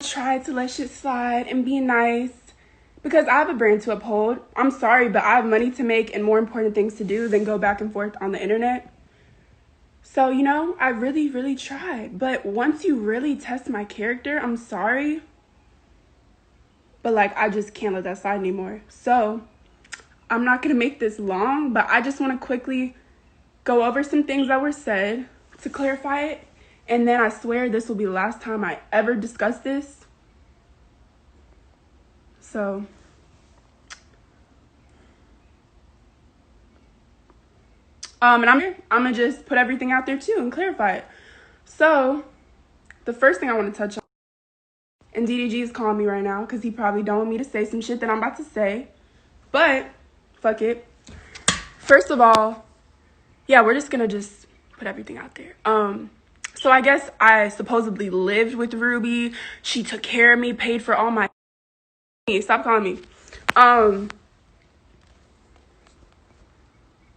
try to let shit slide and be nice because I have a brand to uphold. I'm sorry, but I have money to make and more important things to do than go back and forth on the internet. So, you know, I really, really tried. But once you really test my character, I'm sorry. But, like, I just can't let that slide anymore. So, I'm not going to make this long, but I just want to quickly go over some things that were said to clarify it. And then I swear this will be the last time I ever discuss this. So, and I'm gonna just put everything out there too and clarify it. So, the first thing I want to touch on, and DDG is calling me right now because he probably don't want me to say some shit that I'm about to say, but fuck it. First of all, yeah, we're just gonna just put everything out there. So I guess I supposedly lived with Rubie. She took care of me, paid for all my. Stop calling me.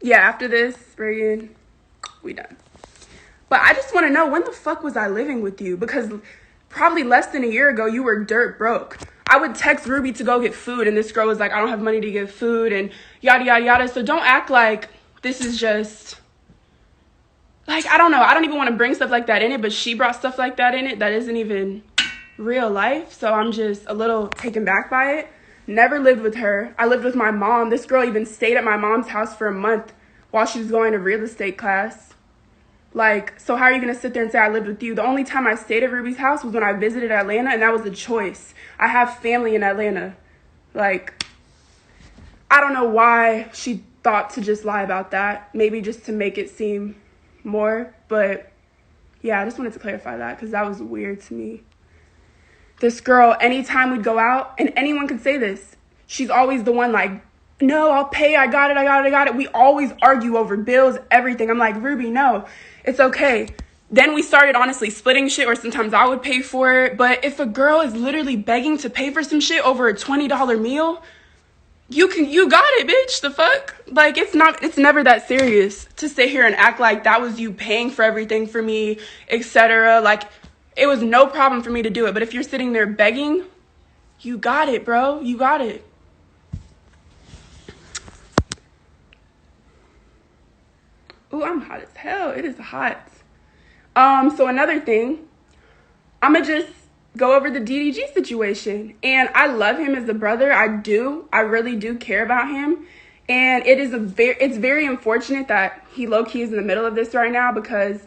Yeah, after this, Reagan, we done. But I just want to know, when the fuck was I living with you? Because probably less than a year ago, you were dirt broke. I would text Rubie to go get food, and this girl was like, I don't have money to get food, and yada, yada, yada. So don't act like this is just, like, I don't know. I don't even want to bring stuff like that in it, but she brought stuff like that in it that isn't even real life. So I'm just a little taken back by it. Never lived with her. I lived with my mom. This girl even stayed at my mom's house for a month while she was going to real estate class. Like, so how are you going to sit there and say I lived with you? The only time I stayed at Rubie's house was when I visited Atlanta, and that was a choice. I have family in Atlanta. Like, I don't know why she thought to just lie about that. Maybe just to make it seem more. But, yeah, I just wanted to clarify that because that was weird to me. This girl, anytime we'd go out, and anyone could say this, she's always the one like, no, I'll pay, I got it. We always argue over bills, everything. I'm like, Rubie, no, it's okay. Then we started honestly splitting shit, or sometimes I would pay for it. But if a girl is literally begging to pay for some shit over a $20 meal, you got it, bitch. The fuck? Like, it's never that serious to sit here and act like that was you paying for everything for me, etc. Like, it was no problem for me to do it. But if you're sitting there begging, you got it, bro. You got it. Ooh, I'm hot as hell. It is hot. So another thing, I'm going to just go over the DDG situation. And I love him as a brother. I do. I really do care about him. And it's very unfortunate that he low-key is in the middle of this right now, because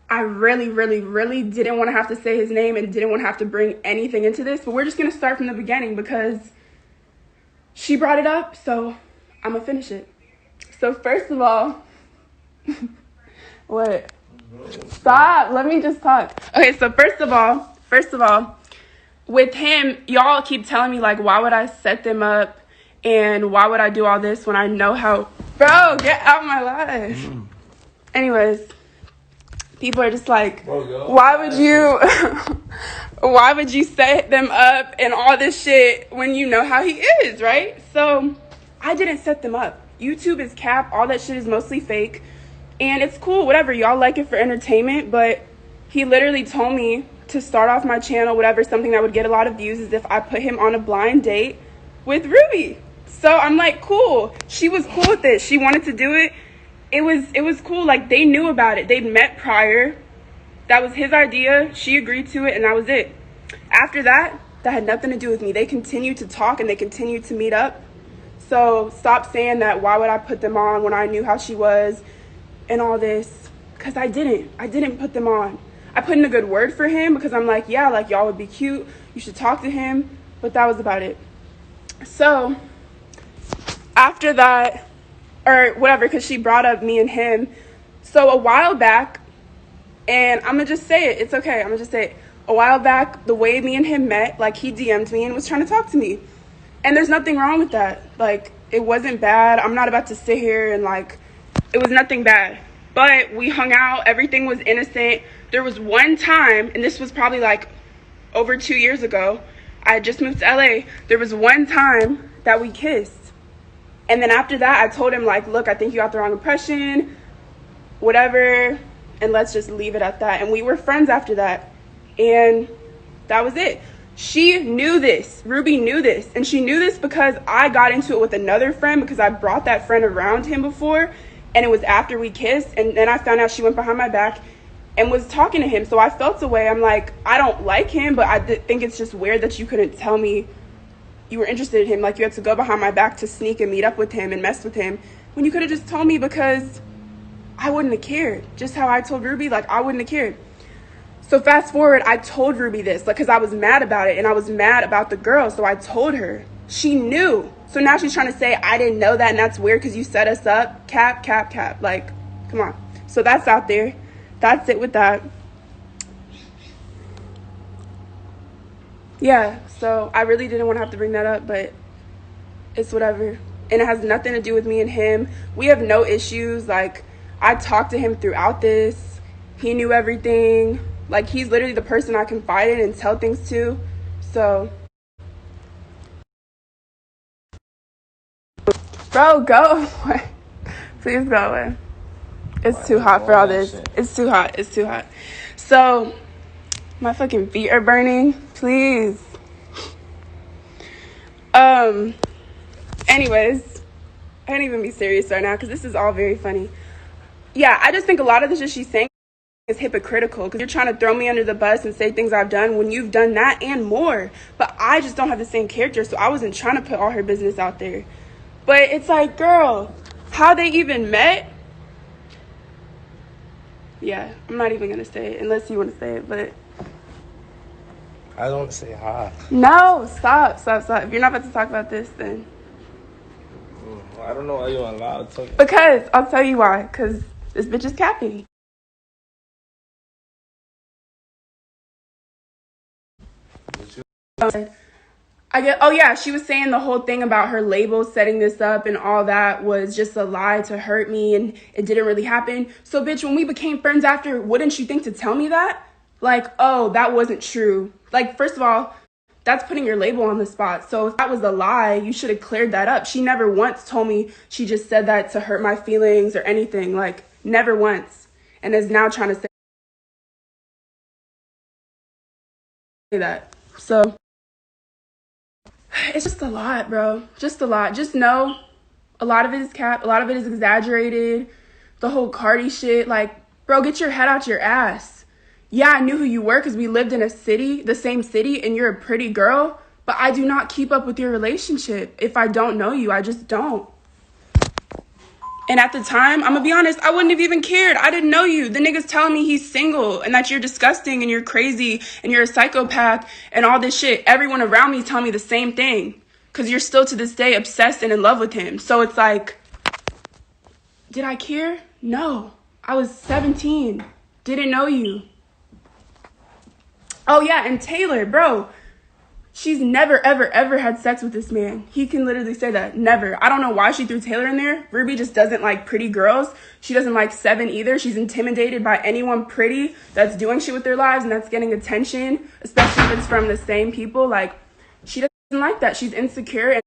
I really, really, really didn't want to have to say his name and didn't want to have to bring anything into this. But we're just going to start from the beginning because she brought it up, so I'm going to finish it. So first of all, what? Stop. Let me just talk. Okay, so first of all, with him, y'all keep telling me, like, why would I set them up and why would I do all this when I know how... Bro, get out of my life. Anyways... People are just like, why would you set them up and all this shit when you know how he is, right? So I didn't set them up. YouTube is cap. All that shit is mostly fake. And it's cool, whatever. Y'all like it for entertainment. But he literally told me to start off my channel, whatever, something that would get a lot of views, is if I put him on a blind date with Rubie. So I'm like, cool. She was cool with it. She wanted to do it. It was cool. Like, they knew about it. They'd met prior. That was his idea. She agreed to it, and that was it. After that, that had nothing to do with me. They continued to talk, and they continued to meet up. So stop saying that, why would I put them on when I knew how she was and all this? Because I didn't put them on. I put in a good word for him because I'm like, yeah, like, y'all would be cute. You should talk to him. But that was about it. So after that, or whatever, because she brought up me and him. So a while back, and I'm going to just say it. It's okay. I'm going to just say it. A while back, the way me and him met, like, he DM'd me and was trying to talk to me. And there's nothing wrong with that. Like, it wasn't bad. I'm not about to sit here and, like, it was nothing bad. But we hung out. Everything was innocent. There was one time, and this was probably, like, over 2 years ago. I had just moved to LA. There was one time that we kissed. And then after that, I told him, like, look, I think you got the wrong impression, whatever, and let's just leave it at that. And we were friends after that, and that was it. She knew this. Rubie knew this. And she knew this because I got into it with another friend because I brought that friend around him before. And it was after we kissed. And then I found out she went behind my back and was talking to him. So I felt a way. I'm like, I don't like him, but I think it's just weird that you couldn't tell me you were interested in him. Like, you had to go behind my back to sneak and meet up with him and mess with him when you could have just told me, because I wouldn't have cared. Just how I told Rubie, like, I wouldn't have cared. So fast forward, I told Rubie this, like, because I was mad about it, and I was mad about the girl, so I told her. She knew. So now she's trying to say, I didn't know that, and that's weird because you set us up. Cap, cap, cap. Like, come on. So that's out there. That's it with that. Yeah, so I really didn't want to have to bring that up, but it's whatever. And it has nothing to do with me and him. We have no issues. Like, I talked to him throughout this. He knew everything. Like, he's literally the person I confide in and tell things to. So, bro, go away. Please go away. It's too hot for all this. It's too hot. It's too hot. So, my fucking feet are burning. Please. Anyways, I can't even be serious right now because this is all very funny. Yeah, I just think a lot of the shit she's saying is hypocritical because you're trying to throw me under the bus and say things I've done when you've done that and more. But I just don't have the same character, so I wasn't trying to put all her business out there. But it's like, girl, how they even met? Yeah, I'm not even going to say it unless you want to say it, but... I don't say hi. No, stop. If you're not about to talk about this, then... I don't know why you're allowed to. Because, I'll tell you why. Because this bitch is capping. Oh yeah, she was saying the whole thing about her label setting this up and all that was just a lie to hurt me and it didn't really happen. So bitch, when we became friends after, wouldn't you think to tell me that? Like, oh, that wasn't true. Like, first of all, that's putting your label on the spot. So if that was a lie, you should have cleared that up. She never once told me she just said that to hurt my feelings or anything. Like, never once. And is now trying to say that. So it's just a lot, bro. Just a lot. Just know a lot of it is cap. A lot of it is exaggerated. The whole Cardi shit. Like, bro, get your head out your ass. Yeah, I knew who you were because we lived in a city, the same city, and you're a pretty girl. But I do not keep up with your relationship. If I don't know you, I just don't. And at the time, I'm going to be honest, I wouldn't have even cared. I didn't know you. The nigga's telling me he's single and that you're disgusting and you're crazy and you're a psychopath and all this shit. Everyone around me tell me the same thing because you're still to this day obsessed and in love with him. So it's like, did I care? No. I was 17. Didn't know you. Oh, yeah, and Taylor, bro. She's never, ever, ever had sex with this man. He can literally say that. Never. I don't know why she threw Taylor in there. Rubie just doesn't like pretty girls. She doesn't like Seven either. She's intimidated by anyone pretty that's doing shit with their lives and that's getting attention, especially if it's from the same people. Like, she doesn't like that. She's insecure.